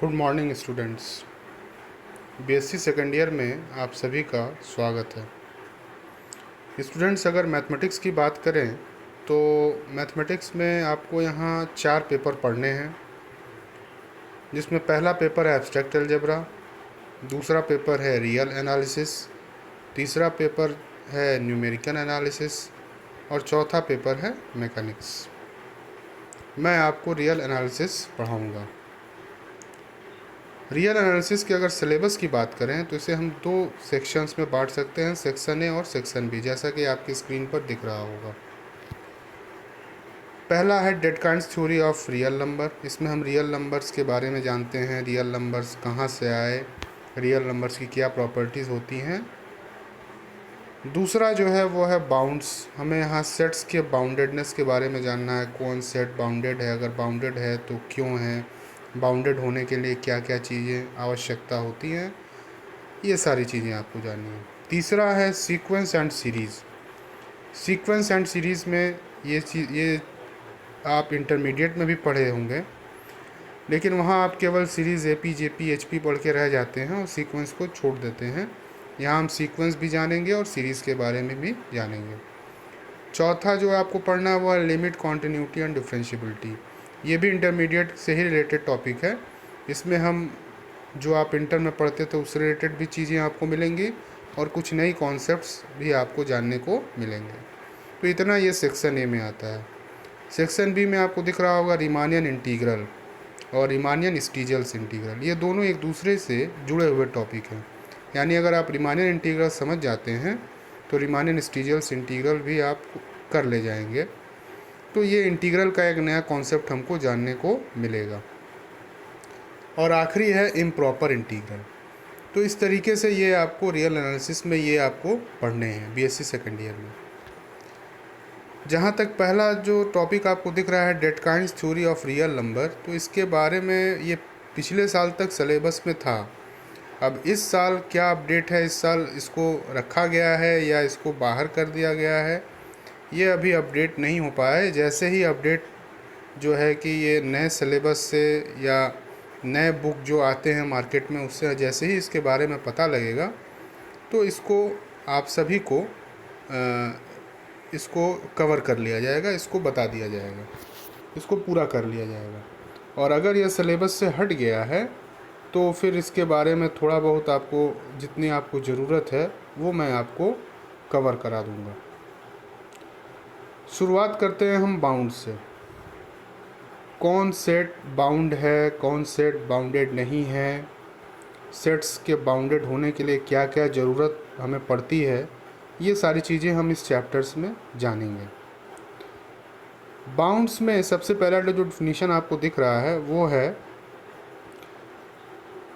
Good morning students. BSc second year में आप सभी का स्वागत है। स्टूडेंट्स, अगर मैथमेटिक्स की बात करें तो मैथमेटिक्स में आपको यहाँ 4 पेपर पढ़ने हैं, जिसमें पहला पेपर है एब्स्ट्रैक्ट अलजेब्रा, दूसरा पेपर है रियल एनालिसिस, तीसरा पेपर है न्यूमेरिकल एनालिसिस और चौथा पेपर है मैकेनिक्स। मैं आपको रियल एनालिसिस पढ़ाऊँगा। रियल एनालिसिस के अगर सिलेबस की बात करें तो इसे हम 2 सेक्शंस में बांट सकते हैं, सेक्शन ए और सेक्शन बी, जैसा कि आपकी स्क्रीन पर दिख रहा होगा। पहला है डेटकाइंस थ्योरी ऑफ रियल नंबर। इसमें हम रियल नंबर्स के बारे में जानते हैं, रियल नंबर्स कहाँ से आए, रियल नंबर्स की क्या प्रॉपर्टीज़ होती हैं। दूसरा जो है वो है बाउंड्स। हमें यहाँ सेट्स के बाउंडेडनेस के बारे में जानना है, कौन सेट बाउंडेड है, अगर बाउंडेड है तो क्यों है, बाउंडेड होने के लिए क्या क्या चीज़ें आवश्यकता होती हैं, ये सारी चीज़ें आपको जाननी है। तीसरा है sequence and series. Sequence and series में ये आप इंटरमीडिएट में भी पढ़े होंगे, लेकिन वहाँ आप केवल सीरीज़ एपी जेपी एचपी पढ़ के रह जाते हैं और सीक्वेंस को छोड़ देते हैं। यहाँ हम सीक्वेंस भी जानेंगे और सीरीज़ के बारे में भी जानेंगे। चौथा जो आपको पढ़ना है वो है लिमिट, कॉन्टिन्यूटी एंड डिफरेंशियबिलिटी। ये भी इंटरमीडिएट से ही रिलेटेड टॉपिक है। इसमें हम जो आप इंटर में पढ़ते थे उससे रिलेटेड भी चीज़ें आपको मिलेंगी और कुछ नई कॉन्सेप्ट्स भी आपको जानने को मिलेंगे। तो इतना ये सेक्शन ए में आता है। सेक्शन बी में आपको दिख रहा होगा रीमानियन इंटीग्रल और रीमानियन स्टीजल्स इंटीग्रल। ये दोनों एक दूसरे से जुड़े हुए टॉपिक हैं, यानी अगर आप रीमानियन इंटीग्रल समझ जाते हैं तो रीमानियन स्टीजल्स इंटीग्रल भी आप कर ले जाएंगे। तो ये इंटीग्रल का एक नया कॉन्सेप्ट हमको जानने को मिलेगा। और आखिरी है इम्प्रॉपर इंटीग्रल। तो इस तरीके से ये आपको रियल एनालिसिस में ये आपको पढ़ने हैं बीएससी सेकेंड ईयर में। जहाँ तक पहला जो टॉपिक आपको दिख रहा है डेटकाइंस थ्योरी ऑफ रियल नंबर, तो इसके बारे में ये पिछले साल तक सिलेबस में था। अब इस साल क्या अपडेट है, इस साल इसको रखा गया है या इसको बाहर कर दिया गया है, ये अभी अपडेट नहीं हो पाया है। जैसे ही अपडेट जो है कि ये नए सिलेबस से या नए बुक जो आते हैं मार्केट में उससे जैसे ही इसके बारे में पता लगेगा तो इसको आप सभी को इसको कवर कर लिया जाएगा, इसको बता दिया जाएगा, इसको पूरा कर लिया जाएगा। और अगर यह सिलेबस से हट गया है तो फिर इसके बारे में थोड़ा बहुत आपको जितनी आपको ज़रूरत है वो मैं आपको कवर करा दूँगा। शुरुआत करते हैं हम बाउंड से। कौन सेट बाउंड है, कौन सेट बाउंडेड नहीं है, सेट्स के बाउंडेड होने के लिए क्या क्या ज़रूरत हमें पड़ती है, ये सारी चीज़ें हम इस चैप्टर्स में जानेंगे। बाउंड्स में सबसे पहला जो डिफिनीशन आपको दिख रहा है वो है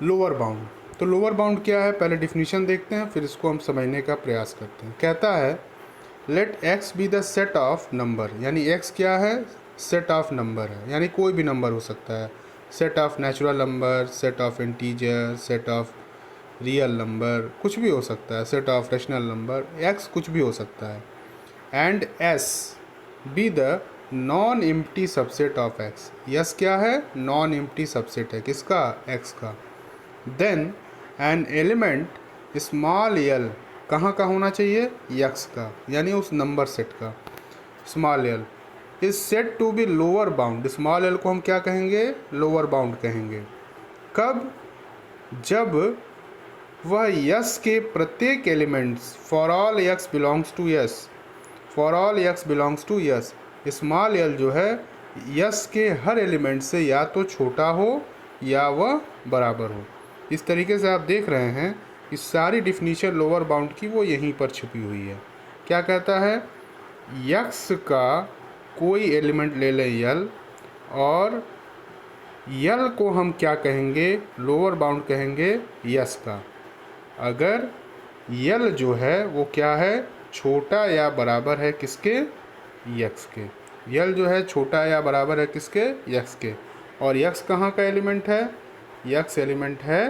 लोअर बाउंड। तो लोअर बाउंड क्या है, पहले डिफिनीशन देखते हैं फिर इसको हम समझने का प्रयास करते हैं। कहता है let x be the set of number, यानी x क्या है, सेट ऑफ नंबर है, यानी कोई भी नंबर हो सकता है। Set of natural number, set of integer, set of real number, कुछ भी हो सकता है, set of rational number, x कुछ भी हो सकता है। And s be the non empty subset of x, S क्या है, नॉन एम्प्टी सबसेट है, किसका, x का। Then an element small l, कहाँ का होना चाहिए, x का, यानी उस नंबर सेट का। Small l is set to B lower bound, small l को हम क्या कहेंगे, लोअर बाउंड कहेंगे। कब, जब वह यस के प्रत्येक elements, for all x belongs to S, for all x belongs to S, small l जो है यस के हर एलिमेंट से या तो छोटा हो या वह बराबर हो। इस तरीके से आप देख रहे हैं इस सारी डिफिनीशन लोअर बाउंड की वो यहीं पर छुपी हुई है। क्या कहता है, यक्स का कोई एलिमेंट ले लें यल, और यल को हम क्या कहेंगे, लोअर बाउंड कहेंगे यस का, अगर यल जो है वो क्या है, छोटा या बराबर है किसके, यक्स के। यल जो है छोटा या बराबर है किसके, यक्स के। और यक्स कहाँ का एलिमेंट है, यक्स एलिमेंट है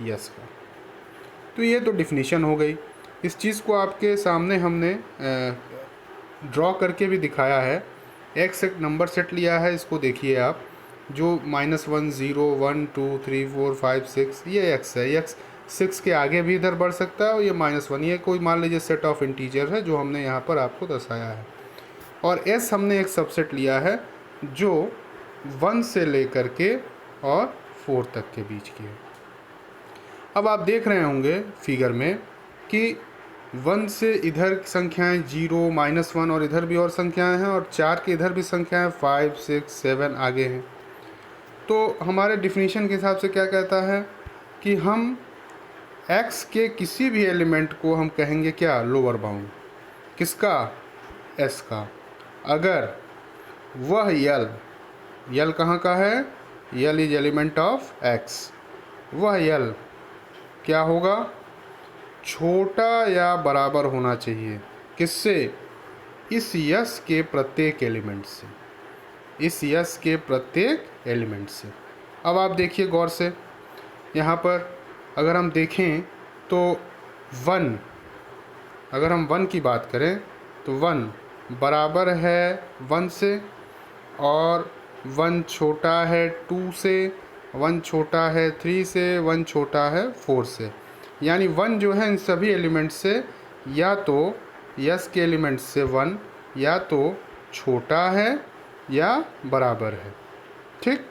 यस का। तो ये तो डिफिनीशन हो गई। इस चीज़ को आपके सामने हमने ड्रॉ करके भी दिखाया है। एक्स एक नंबर सेट लिया है, इसको देखिए आप, जो -1 0 1 2 3 4 5 6 ये x है, ये x 6 के आगे भी इधर बढ़ सकता है और ये -1, ये कोई मान लीजिए सेट ऑफ इंटीजर है जो हमने यहाँ पर आपको दर्शाया है। और s हमने एक सबसेट लिया है जो 1 से लेकर के और 4 तक के बीच की है। अब आप देख रहे होंगे फिगर में कि 1 से इधर संख्याएं 0 -1 और इधर भी और संख्याएं हैं और 4 के इधर भी संख्याएं 5 6 7 आगे हैं। तो हमारे डिफिनीशन के हिसाब से क्या कहता है कि हम x के किसी भी एलिमेंट को हम कहेंगे क्या, लोअर बाउंड। किसका? s का। अगर वह यल कहाँ का है? L is element of x। वह यल क्या होगा? छोटा या बराबर होना चाहिए। किससे? इस यस के प्रत्येक एलिमेंट से, इस यस के प्रत्येक एलिमेंट से। अब आप देखिए गौर से, यहाँ पर अगर हम देखें तो 1, अगर हम 1 की बात करें तो 1 बराबर है 1 से, और 1 छोटा है 2 से, 1 छोटा है 3 से, 1 छोटा है 4 से। यानी 1 जो है इन सभी एलिमेंट से या तो यस के एलिमेंट से 1 या तो छोटा है या बराबर है। ठीक,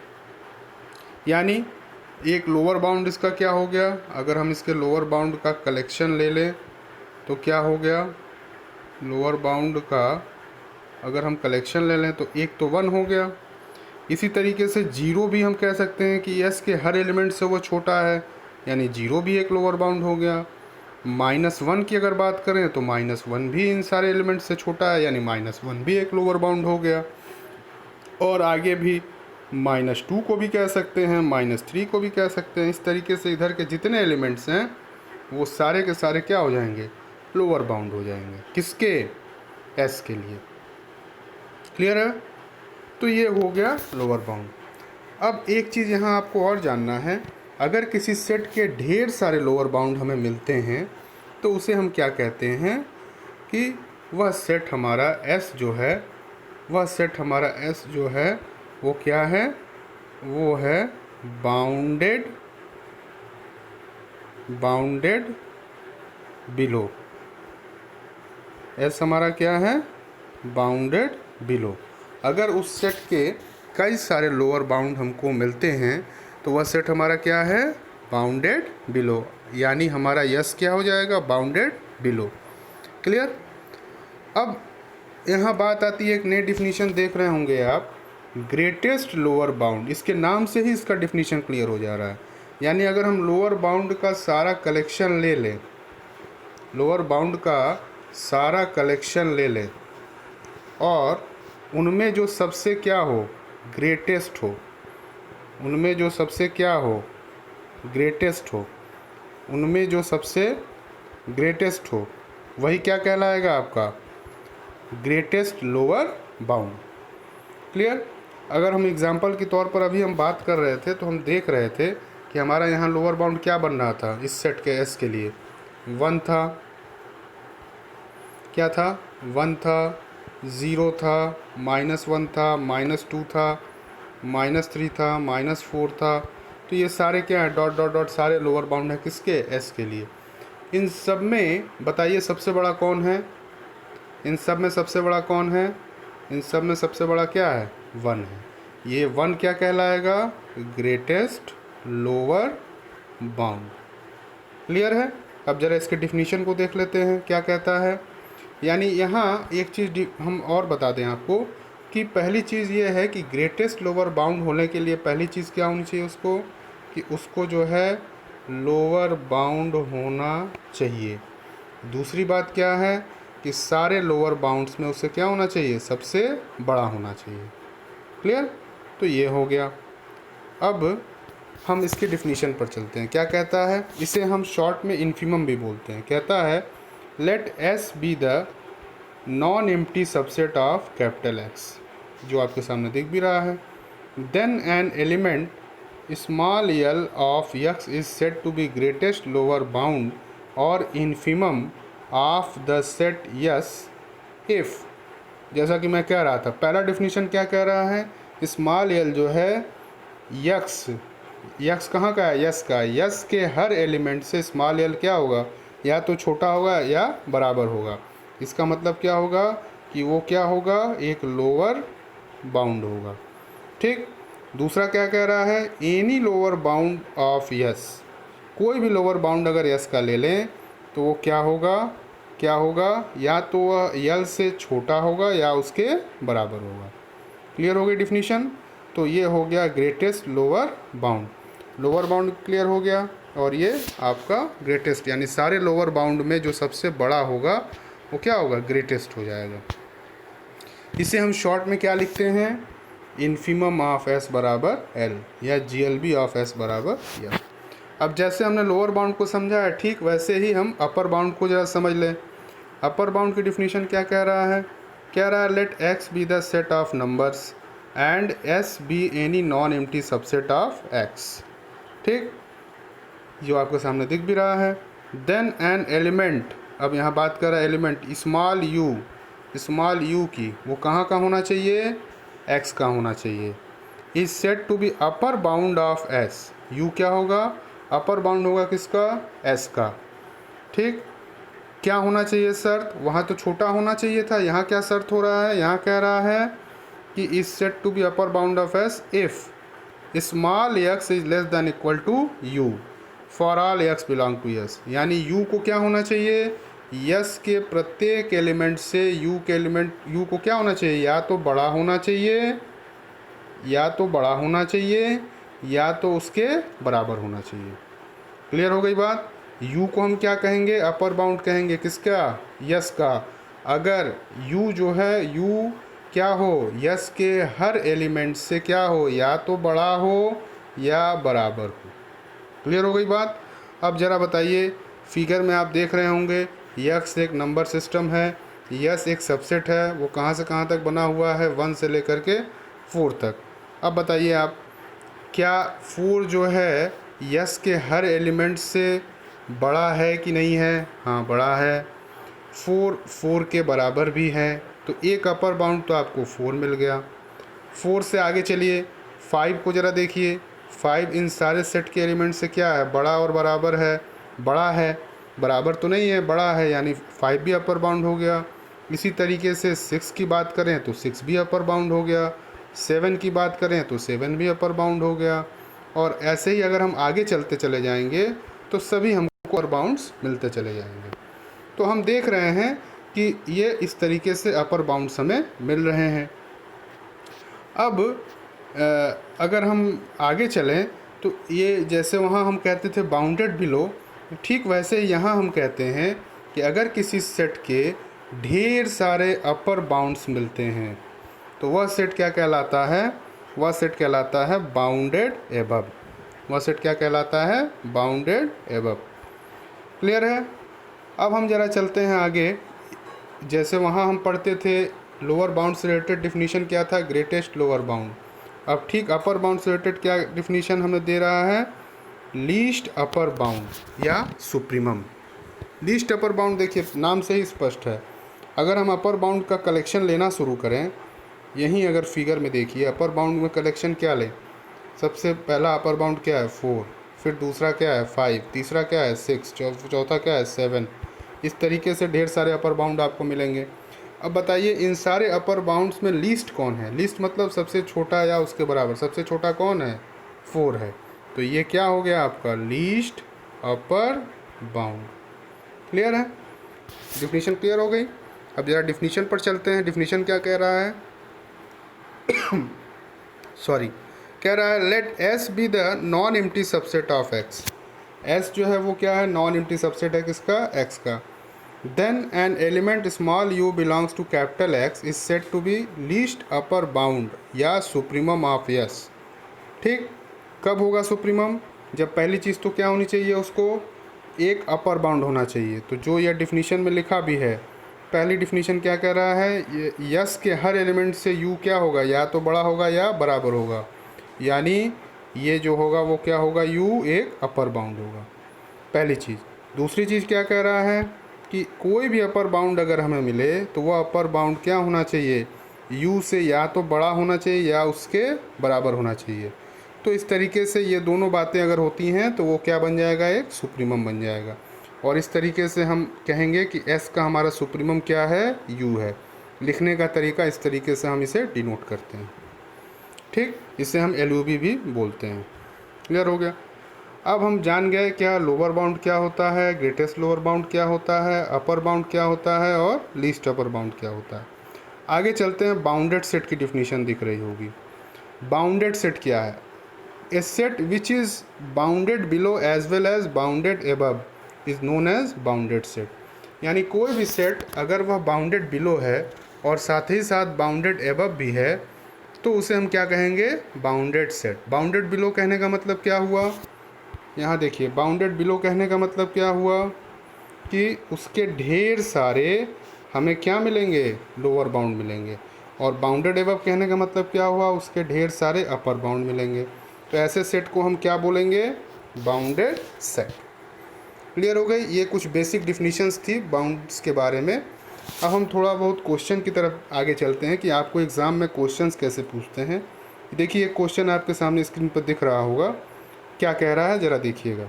यानी एक लोअर बाउंड इसका क्या हो गया? अगर हम इसके लोअर बाउंड का कलेक्शन ले लें तो क्या हो गया? लोअर बाउंड का अगर हम कलेक्शन ले लें तो एक तो 1 हो गया। इसी तरीके से 0 भी हम कह सकते हैं कि यस के हर एलिमेंट से वो छोटा है, यानी 0 भी एक लोअर बाउंड हो गया। -1 की अगर बात करें तो -1 भी इन सारे एलिमेंट से छोटा है, यानी -1 भी एक लोअर बाउंड हो गया। और आगे भी -2 को भी कह सकते हैं, -3 को भी कह सकते हैं। इस तरीके से इधर के जितने एलिमेंट्स हैं वो सारे के सारे क्या हो जाएंगे? लोअर बाउंड हो जाएंगे। किसके? s के लिए। क्लियर है? तो ये हो गया लोअर बाउंड। अब एक चीज़ यहाँ आपको और जानना है, अगर किसी सेट के ढेर सारे लोअर बाउंड हमें मिलते हैं तो उसे हम क्या कहते हैं कि वह सेट हमारा S जो है, वह सेट हमारा S जो है वो क्या है? वो है बाउंडेड बिलो। S हमारा क्या है? Bounded below. अगर उस सेट के कई सारे लोअर बाउंड हमको मिलते हैं तो वह सेट हमारा क्या है? Bounded below. यानी हमारा यस क्या हो जाएगा? Bounded below. क्लियर? अब यहाँ बात आती है, एक नई डिफिनीशन देख रहे होंगे आप, ग्रेटेस्ट लोअर बाउंड। इसके नाम से ही इसका डिफिनीशन क्लियर हो जा रहा है। यानी अगर हम लोअर बाउंड का सारा कलेक्शन ले लें, लोअर बाउंड का सारा कलेक्शन ले लें और उनमें जो सबसे क्या हो? ग्रेटेस्ट हो। उनमें जो सबसे क्या हो? ग्रेटेस्ट हो। उनमें जो सबसे ग्रेटेस्ट हो वही क्या कहलाएगा आपका? Greatest lower bound. क्लियर? अगर हम एग्जांपल के तौर पर अभी हम बात कर रहे थे तो हम देख रहे थे कि हमारा यहाँ लोअर बाउंड क्या बन रहा था इस सेट के S के लिए? 1 था। क्या था? 1 था, 0 था, -1 था, -2 था, -3 था, -4 था। तो ये सारे क्या है? डॉट डॉट डॉट सारे लोअर बाउंड है किसके? S के लिए। इन सब में बताइए सबसे बड़ा कौन है? इन सब में सबसे बड़ा कौन है? इन सब में सबसे बड़ा क्या है? 1 है। ये 1 क्या कहलाएगा? Greatest lower bound. क्लियर है? अब जरा इसके डिफिनीशन को देख लेते हैं क्या कहता है। यानी यहाँ एक चीज़ हम और बता दें आपको कि पहली चीज़ ये है कि ग्रेटेस्ट लोअर बाउंड होने के लिए पहली चीज़ क्या होनी चाहिए उसको, कि उसको जो है लोअर बाउंड होना चाहिए। दूसरी बात क्या है कि सारे लोअर बाउंड्स में उससे क्या होना चाहिए? सबसे बड़ा होना चाहिए। क्लियर? तो ये हो गया। अब हम इसके डिफिनीशन पर चलते हैं। क्या कहता है? इसे हम शॉर्ट में इन्फिमम भी बोलते हैं। कहता है let S be the non empty subset of capital X, जो आपके सामने दिख भी रहा है। Then an element small l of X is set to be greatest lower bound और infimum of the set S if, जैसा कि मैं कह रहा था, पहला डिफिनीशन क्या कह रहा है? स्मॉल l जो है यक्स, यक्स कहाँ का है, यस का। यस के हर एलिमेंट से स्मॉल एल क्या होगा, या तो छोटा होगा या बराबर होगा। इसका मतलब क्या होगा कि वो क्या होगा, एक लोअर बाउंड होगा। ठीक। दूसरा क्या कह रहा है, any lower bound of yes, कोई भी लोअर बाउंड अगर यस का ले लें तो वो क्या होगा, क्या होगा, या तो वह यल से छोटा होगा या उसके बराबर होगा। क्लियर हो गई डिफिनीशन। तो ये हो गया greatest lower bound. Lower bound clear हो गया, और ये आपका ग्रेटेस्ट, यानी सारे लोअर बाउंड में जो सबसे बड़ा होगा वो क्या होगा, ग्रेटेस्ट हो जाएगा। इसे हम शॉर्ट में क्या लिखते हैं, इन्फीमम ऑफ एस बराबर एल, या GLB ऑफ एस बराबर एल। अब जैसे हमने लोअर बाउंड को समझा है, ठीक वैसे ही हम अपर बाउंड को ज़रा समझ लें। अपर बाउंड की डिफिनीशन क्या कह रहा है, कह रहा है let X be the set of numbers and S be any non empty subset of X. ठीक, जो आपके सामने दिख भी रहा है। देन एन एलिमेंट, अब यहाँ बात कर रहा है एलिमेंट स्मॉल यू की, वो कहाँ का होना चाहिए, एक्स का होना चाहिए। Is set to be upper bound of S, U क्या होगा, अपर बाउंड होगा किसका, एस का। ठीक, क्या होना चाहिए शर्त, वहाँ तो छोटा होना चाहिए था, यहाँ क्या शर्त हो रहा है, यहाँ कह रहा है कि is set to be upper bound of S if small X is less than equal to U for all X belong to S. यानी यू को क्या होना चाहिए, यस के प्रत्येक एलिमेंट से यू को क्या होना चाहिए, या तो बड़ा होना चाहिए, या तो उसके बराबर होना चाहिए। क्लियर हो गई बात। यू को हम क्या कहेंगे, अपर बाउंड कहेंगे, किसका, यस का। अगर यू जो है, यू क्या हो, यस के हर एलिमेंट से क्या हो, या तो बड़ा हो या बराबर हो। क्लियर हो गई बात। अब ज़रा बताइए, फिगर में आप देख रहे होंगे यक्स एक नंबर सिस्टम है, यस एक सबसेट है, वो कहाँ से कहाँ तक बना हुआ है, 1 से लेकर के 4 तक। अब बताइए आप, क्या 4 जो है यस के हर एलिमेंट से बड़ा है कि नहीं है, हाँ बड़ा है। 4 के बराबर भी है, तो एक अपर बाउंड तो आपको 4 मिल गया। 4 से आगे चलिए, 5 को ज़रा देखिए, 5 इन सारे सेट के एलिमेंट से क्या है, बड़ा और बराबर है, बड़ा है, बराबर तो नहीं है, बड़ा है, यानी 5 भी अपर बाउंड हो गया। इसी तरीके से 6 की बात करें तो 6 भी अपर बाउंड हो गया, 7 की बात करें तो 7 भी अपर बाउंड हो गया, और ऐसे ही अगर हम आगे चलते चले जाएंगे तो सभी हमको अपर बाउंड्स मिलते चले जाएंगे। तो हम देख रहे हैं कि ये इस तरीके से अपर बाउंड्स हमें मिल रहे हैं। अब अगर हम आगे चलें तो ये जैसे वहाँ हम कहते थे बाउंडेड बिलो, ठीक वैसे यहाँ हम कहते हैं कि अगर किसी सेट के ढेर सारे अपर बाउंड्स मिलते हैं तो वह सेट क्या कहलाता है, वह सेट कहलाता है बाउंडेड एबव। वह सेट क्या कहलाता है, बाउंडेड एबव। क्लियर है। अब हम ज़रा चलते हैं आगे। जैसे वहाँ हम पढ़ते थे लोअर बाउंड से रिलेटेड डिफिनीशन क्या था, ग्रेटेस्ट लोअर बाउंड। अब ठीक अपर बाउंड से रिलेटेड क्या डिफिनीशन हमें दे रहा है, लीस्ट अपर बाउंड या सुप्रीमम। लीस्ट अपर बाउंड देखिए नाम से ही स्पष्ट है। अगर हम अपर बाउंड का कलेक्शन लेना शुरू करें, यहीं अगर फिगर में देखिए अपर बाउंड में कलेक्शन क्या लें, सबसे पहला अपर बाउंड क्या है 4, फिर दूसरा क्या है 5, तीसरा क्या है 6, चौथा क्या है 7। इस तरीके से ढेर सारे अपर बाउंड आपको मिलेंगे। अब बताइए इन सारे अपर बाउंड्स में लीस्ट कौन है, लीस्ट मतलब सबसे छोटा या उसके बराबर, सबसे छोटा कौन है, 4 है। तो ये क्या हो गया आपका लीस्ट अपर बाउंड। क्लियर है, डिफिनीशन क्लियर हो गई। अब जरा डिफिनीशन पर चलते हैं। डिफिनीशन क्या कह रहा है सॉरी, कह रहा है let S be the non empty subset of X. S जो है वो क्या है, नॉन एम्प्टी सबसेट है किसका, एक्स का। Then an element small U belongs to capital X is set to be least upper bound या सुप्रीमम ऑफ यस। ठीक, कब होगा सुप्रीमम, जब पहली चीज़ तो क्या होनी चाहिए, उसको एक अपर बाउंड होना चाहिए। तो जो यह डिफिनीशन में लिखा भी है, पहली डिफिनीशन क्या कह रहा है, यस के हर एलिमेंट से यू क्या होगा, या तो बड़ा होगा या बराबर होगा, यानी ये जो होगा वो क्या होगा, यू एक अपर बाउंड होगा, पहली चीज़। दूसरी चीज़ क्या कह रहा है कि कोई भी अपर बाउंड अगर हमें मिले तो वह अपर बाउंड क्या होना चाहिए, यू से या तो बड़ा होना चाहिए या उसके बराबर होना चाहिए। तो इस तरीके से ये दोनों बातें अगर होती हैं तो वो क्या बन जाएगा, एक सुप्रीमम बन जाएगा। और इस तरीके से हम कहेंगे कि एस का हमारा सुप्रीमम क्या है, यू है। लिखने का तरीका इस तरीके से हम इसे डिनोट करते हैं, ठीक। इसे हम LUB भी बोलते हैं। क्लियर हो गया। अब हम जान गए क्या लोअर बाउंड क्या होता है, ग्रेटेस्ट लोअर बाउंड क्या होता है, अपर बाउंड क्या होता है और लीस्ट अपर बाउंड क्या होता है। आगे चलते हैं। बाउंडेड सेट की डिफिनीशन दिख रही होगी। बाउंडेड सेट क्या है, a set which is bounded below as well as bounded above is known as bounded set. यानी कोई भी सेट अगर वह बाउंडेड बिलो है और साथ ही साथ बाउंडेड एबव भी है तो उसे हम क्या कहेंगे, बाउंडेड सेट। बाउंडेड बिलो कहने का मतलब क्या हुआ, यहाँ देखिए, बाउंडेड बिलो कहने का मतलब क्या हुआ कि उसके ढेर सारे हमें क्या मिलेंगे, लोअर बाउंड मिलेंगे। और बाउंडेड एबव कहने का मतलब क्या हुआ, उसके ढेर सारे अपर बाउंड मिलेंगे। तो ऐसे सेट को हम क्या बोलेंगे, बाउंडेड सेट। क्लियर हो गई। ये कुछ बेसिक डिफिनीशंस थी बाउंड्स के बारे में। अब हम थोड़ा बहुत क्वेश्चन की तरफ आगे चलते हैं कि आपको एग्ज़ाम में क्वेश्चंस कैसे पूछते हैं। देखिए एक क्वेश्चन आपके सामने स्क्रीन पर दिख रहा होगा, क्या कह रहा है ज़रा देखिएगा।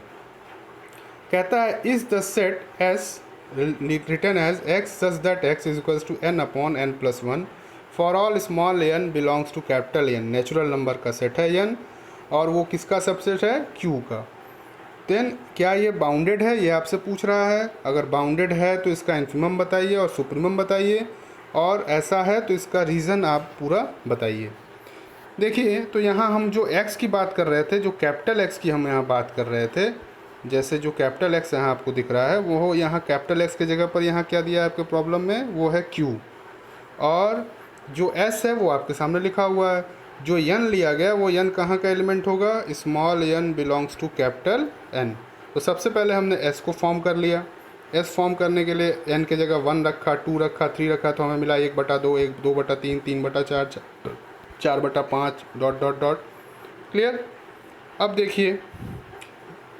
कहता है is the set S written as X such that X is equals to n/n+1 for all small n belongs to capital N। Natural number का सेट है n और वो किसका सबसेट है, q का। देन क्या ये बाउंडेड है, ये आपसे पूछ रहा है। अगर बाउंडेड है तो इसका इन्फिमम बताइए और सुप्रीमम बताइए, और ऐसा है तो इसका रीज़न आप पूरा बताइए। देखिए तो यहाँ हम जो x की बात कर रहे थे, जो कैपिटल X की हम यहाँ बात कर रहे थे, जैसे जो कैपिटल X यहाँ आपको दिख रहा है वो यहाँ कैपिटल X के जगह पर यहाँ क्या दिया है आपके प्रॉब्लम में, वो है Q। और जो S है वो आपके सामने लिखा हुआ है। जो n लिया गया वो n कहाँ का एलिमेंट होगा, small n belongs to capital N। तो सबसे पहले हमने S को फॉर्म कर लिया। S फॉर्म करने के लिए n के जगह 1 रखा, 2 रखा, 3 रखा, तो हमें मिला 1/2, 2/3, 3/4, 4/5 डॉट डॉट डॉट। क्लियर। अब देखिए,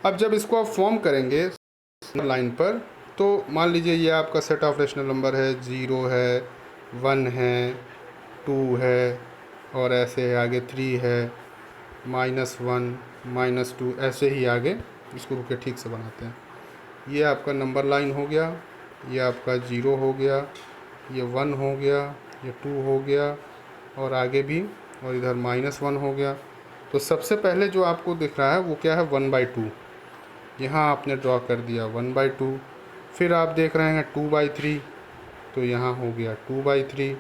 अब जब इसको आप फॉर्म करेंगे लाइन पर, तो मान लीजिए ये आपका सेट ऑफ रेशनल नंबर है, 0 है, 1 है, 2 है, और ऐसे आगे 3 है, -1, -2, ऐसे ही आगे। इसको रुके ठीक से बनाते हैं। ये आपका नंबर लाइन हो गया, ये आपका 0 हो गया, ये 1 हो गया, ये 2 हो गया, और आगे भी, और इधर -1 हो गया। तो सबसे पहले जो आपको दिख रहा है वो क्या है, 1/2। यहाँ आपने ड्रॉ कर दिया 1/2। फिर आप देख रहे हैं 2/3, तो यहाँ हो गया 2/3।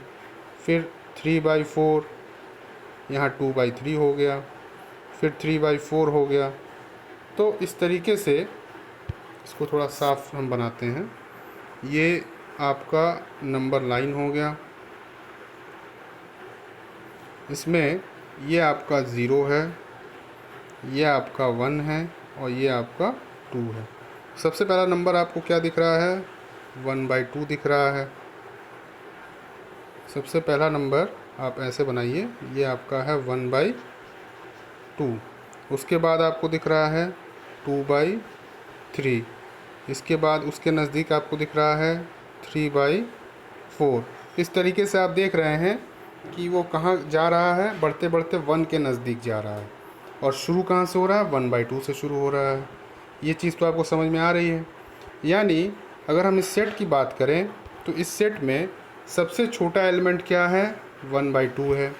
फिर 3/4, यहाँ 2/3 हो गया। फिर 3/4 हो गया। तो इस तरीके से इसको थोड़ा साफ हम बनाते हैं। ये आपका नंबर लाइन हो गया, इसमें ये आपका 0 है, ये आपका 1 है, और ये आपका 2 है। सबसे पहला नंबर आपको क्या दिख रहा है, 1/2 दिख रहा है। सबसे पहला नंबर आप ऐसे बनाइए, ये आपका है 1/2। उसके बाद आपको दिख रहा है 2/3। इसके बाद उसके नज़दीक आपको दिख रहा है 3/4। इस तरीके से आप देख रहे हैं कि वो कहाँ जा रहा है, बढ़ते बढ़ते 1 के नज़दीक जा रहा है। और शुरू कहाँ से हो रहा है, 1/2 से शुरू हो रहा है। ये चीज़ तो आपको समझ में आ रही है। यानी अगर हम इस सेट की बात करें तो इस सेट में सबसे छोटा एलिमेंट क्या है, 1/2 है।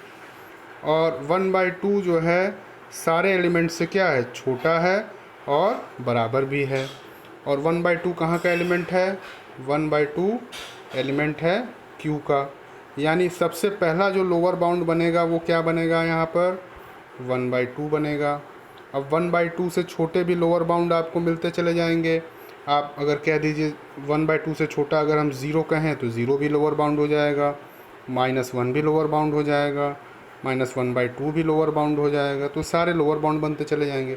और 1/2 जो है सारे एलिमेंट से क्या है, छोटा है और बराबर भी है। और 1/2 कहाँ का एलिमेंट है, 1/2 एलिमेंट है Q का। यानी सबसे पहला जो लोअर बाउंड बनेगा वो क्या बनेगा, यहाँ पर 1/2 बनेगा। अब 1/2 से छोटे भी लोअर बाउंड आपको मिलते चले जाएंगे। आप अगर कह दीजिए 1/2 से छोटा अगर हम 0 कहें तो 0 भी लोअर बाउंड हो जाएगा, -1 भी लोअर बाउंड हो जाएगा, -1/2 भी लोअर बाउंड हो जाएगा। तो सारे लोअर बाउंड बनते चले जाएंगे।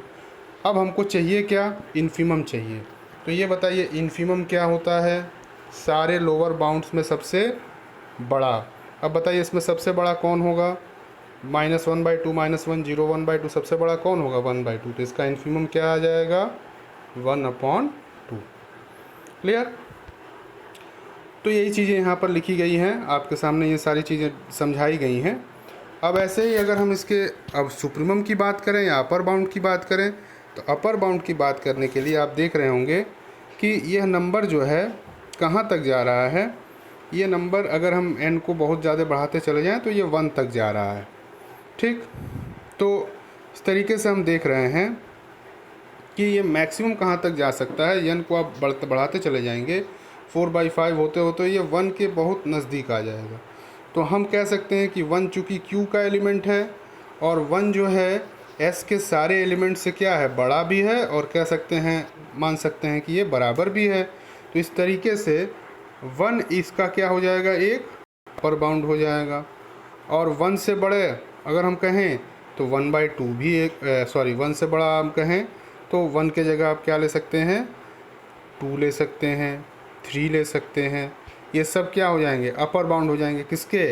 अब हमको चाहिए क्या, इन्फिमम चाहिए। तो ये बताइए इन्फिमम क्या होता है, सारे लोअर बाउंड्स में सबसे बड़ा। अब बताइए इसमें सबसे बड़ा कौन होगा, -1/2, -1, 0, 1/2, सबसे बड़ा कौन होगा, 1/2। तो इसका इन्फिमम क्या आ जाएगा, 1/2। क्लियर। तो यही चीज़ें यहाँ पर लिखी गई हैं, आपके सामने ये सारी चीज़ें समझाई गई हैं। अब ऐसे ही अगर हम इसके अब सुप्रीमम की बात करें या अपर बाउंड की बात करें, तो अपर बाउंड की बात करने के लिए आप देख रहे होंगे कि यह नंबर जो है कहाँ तक जा रहा है। ये नंबर अगर हम n को बहुत ज़्यादा बढ़ाते चले जाएं तो ये 1 तक जा रहा है। ठीक, तो इस तरीके से हम देख रहे हैं कि ये मैक्सिमम कहाँ तक जा सकता है। n को आप बढ़ाते चले जाएंगे 4/5 होते होते ये 1 के बहुत नज़दीक आ जाएगा। तो हम कह सकते हैं कि 1 चूँकि q का एलिमेंट है और 1 जो है s के सारे एलिमेंट से क्या है, बड़ा भी है, और कह सकते हैं, मान सकते हैं कि ये बराबर भी है। तो इस तरीके से 1 इसका क्या हो जाएगा, एक अपर बाउंड हो जाएगा। और 1 से बड़े अगर हम कहें तो 1/2 भी एक 1 से बड़ा हम कहें तो 1 के जगह आप क्या ले सकते हैं, 2 ले सकते हैं, 3 ले सकते हैं। ये सब क्या हो जाएंगे, अपर बाउंड हो जाएंगे। किसके,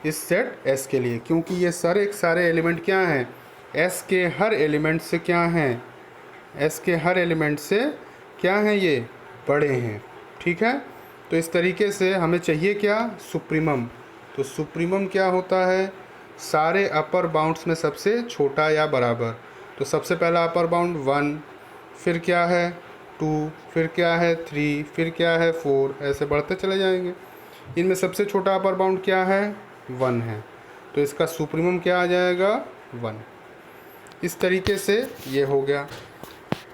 इस सेट S के लिए, क्योंकि ये सारे एलिमेंट क्या हैं, S के हर एलिमेंट से क्या हैं, S के हर एलिमेंट से क्या हैं, ये बड़े हैं। ठीक है, तो इस तरीके से हमें चाहिए क्या, सुप्रीमम। तो सुप्रीमम क्या होता है, सारे अपर बाउंड्स में सबसे छोटा या बराबर। तो सबसे पहला अपर बाउंड 1, फिर क्या है 2, फिर क्या है 3, फिर क्या है 4, ऐसे बढ़ते चले जाएंगे। इनमें सबसे छोटा अपर बाउंड क्या है, 1 है। तो इसका सुप्रीमम क्या आ जाएगा, 1। इस तरीके से ये हो गया।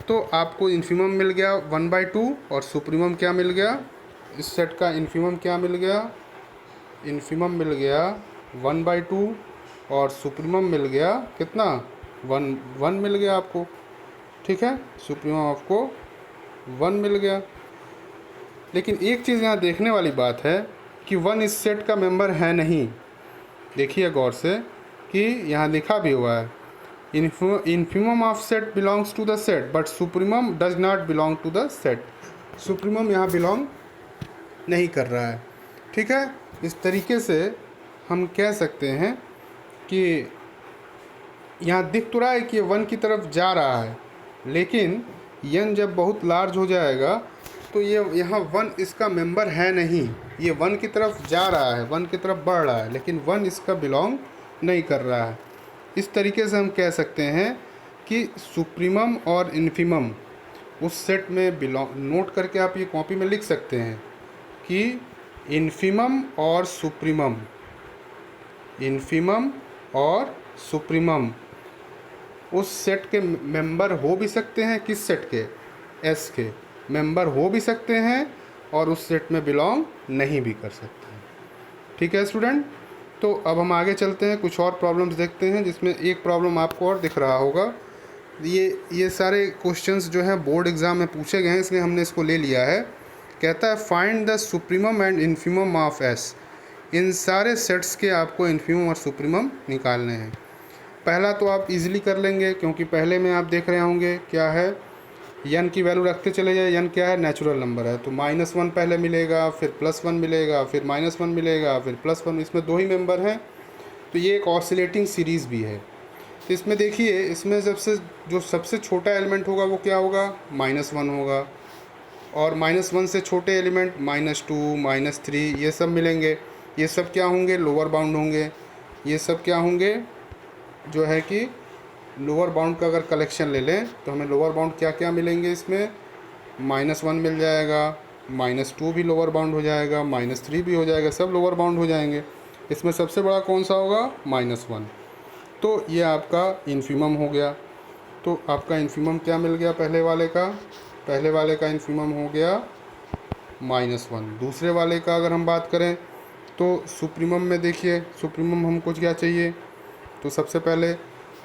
तो आपको इन्फीमम मिल गया 1/2 और सुप्रीमम क्या मिल गया, इस सेट का इन्फीमम क्या मिल गया, इन्फीमम मिल गया 1/2 और सुप्रीमम मिल गया कितना, 1 मिल गया आपको। ठीक है, सुप्रीमम आपको 1 मिल गया। लेकिन एक चीज़ यहाँ देखने वाली बात है कि 1 इस सेट का मेंबर है नहीं। देखिए गौर से कि यहाँ लिखा भी हुआ है, infimum of set belongs to the set but supremum does not belong to the set. Supremum यहाँ बिलोंग नहीं कर रहा है। ठीक है, इस तरीके से हम कह सकते हैं कि यहाँ दिख तो रहा है कि 1 की तरफ जा रहा है, लेकिन n जब बहुत लार्ज हो जाएगा तो ये यहाँ 1 इसका मेंबर है नहीं। ये 1 की तरफ जा रहा है, 1 की तरफ बढ़ रहा है, लेकिन 1 इसका बिलोंग नहीं कर रहा है। इस तरीके से हम कह सकते हैं कि सुप्रीमम और इन्फीमम उस सेट में बिलोंग, नोट करके आप ये कॉपी में लिख सकते हैं कि इन्फीमम और सुप्रीमम, इन्फीमम और सुप्रीमम उस सेट के मेंबर हो भी सकते हैं। किस सेट के, S के मेंबर हो भी सकते हैं और उस सेट में बिलोंग नहीं भी कर सकते हैं। ठीक है स्टूडेंट, तो अब हम आगे चलते हैं, कुछ और प्रॉब्लम्स देखते हैं, जिसमें एक प्रॉब्लम आपको और दिख रहा होगा। ये सारे क्वेश्चंस जो हैं बोर्ड एग्ज़ाम में पूछे गए हैं, इसलिए हमने इसको ले लिया है। कहता है find the supremum and infimum of S। इन सारे सेट्स के आपको इन्फीमम और सुप्रीमम निकालने हैं। पहला तो आप इजीली कर लेंगे, क्योंकि पहले में आप देख रहे होंगे क्या है, n की वैल्यू रखते चले जाए। n क्या है, नेचुरल नंबर है, तो -1 पहले मिलेगा, फिर +1 मिलेगा, फिर -1 मिलेगा, फिर +1। इसमें 2 ही मेंबर हैं, तो ये एक ऑसिलेटिंग सीरीज़ भी है। तो इसमें देखिए, इसमें सबसे छोटा एलिमेंट होगा वो क्या होगा, -1 होगा, और -1 से छोटे एलिमेंट -2, -3 ये सब मिलेंगे। ये सब क्या होंगे, लोअर बाउंड होंगे। ये सब क्या होंगे, जो है कि लोअर बाउंड का अगर कलेक्शन ले लें तो हमें लोअर बाउंड क्या क्या मिलेंगे, इसमें -1 मिल जाएगा, -2 भी लोअर बाउंड हो जाएगा, -3 भी हो जाएगा, सब लोअर बाउंड हो जाएंगे। इसमें सबसे बड़ा कौन सा होगा, -1। तो ये आपका इन्फीमम हो गया। तो आपका इन्फीमम क्या मिल गया, पहले वाले का इन्फीमम हो गया -1। दूसरे वाले का अगर हम बात करें तो सुप्रीमम में देखिए, सुप्रीमम हमको क्या चाहिए, तो सबसे पहले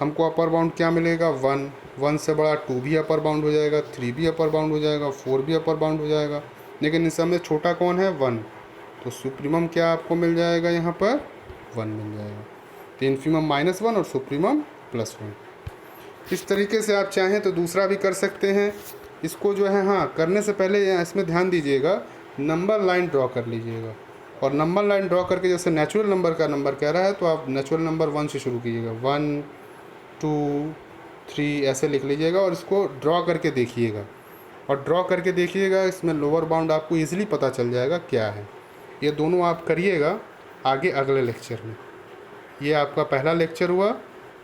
हमको अपर बाउंड क्या मिलेगा, 1 से बड़ा 2 भी अपर बाउंड हो जाएगा, 3 भी अपर बाउंड हो जाएगा, 4 भी अपर बाउंड हो जाएगा, लेकिन इन सब में छोटा कौन है, 1। तो सुप्रीमम क्या आपको मिल जाएगा, यहाँ पर 1 मिल जाएगा। तो इन्फीमम -1 और सुप्रीमम +1। इस तरीके से आप चाहें तो दूसरा भी कर सकते हैं। इसको जो है, हाँ, करने से पहले इसमें ध्यान दीजिएगा, नंबर लाइन ड्रॉ कर लीजिएगा। और नंबर लाइन ड्रॉ करके जैसे नेचुरल नंबर का नंबर कह रहा है, तो आप नेचुरल नंबर 1 से शुरू कीजिएगा, 1 2 3 ऐसे लिख लीजिएगा और इसको ड्रॉ करके देखिएगा। और ड्रॉ करके देखिएगा, इसमें लोअर बाउंड आपको ईजिली पता चल जाएगा क्या है। ये दोनों आप करिएगा आगे अगले लेक्चर में। ये आपका पहला लेक्चर हुआ।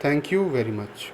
Thank you very much.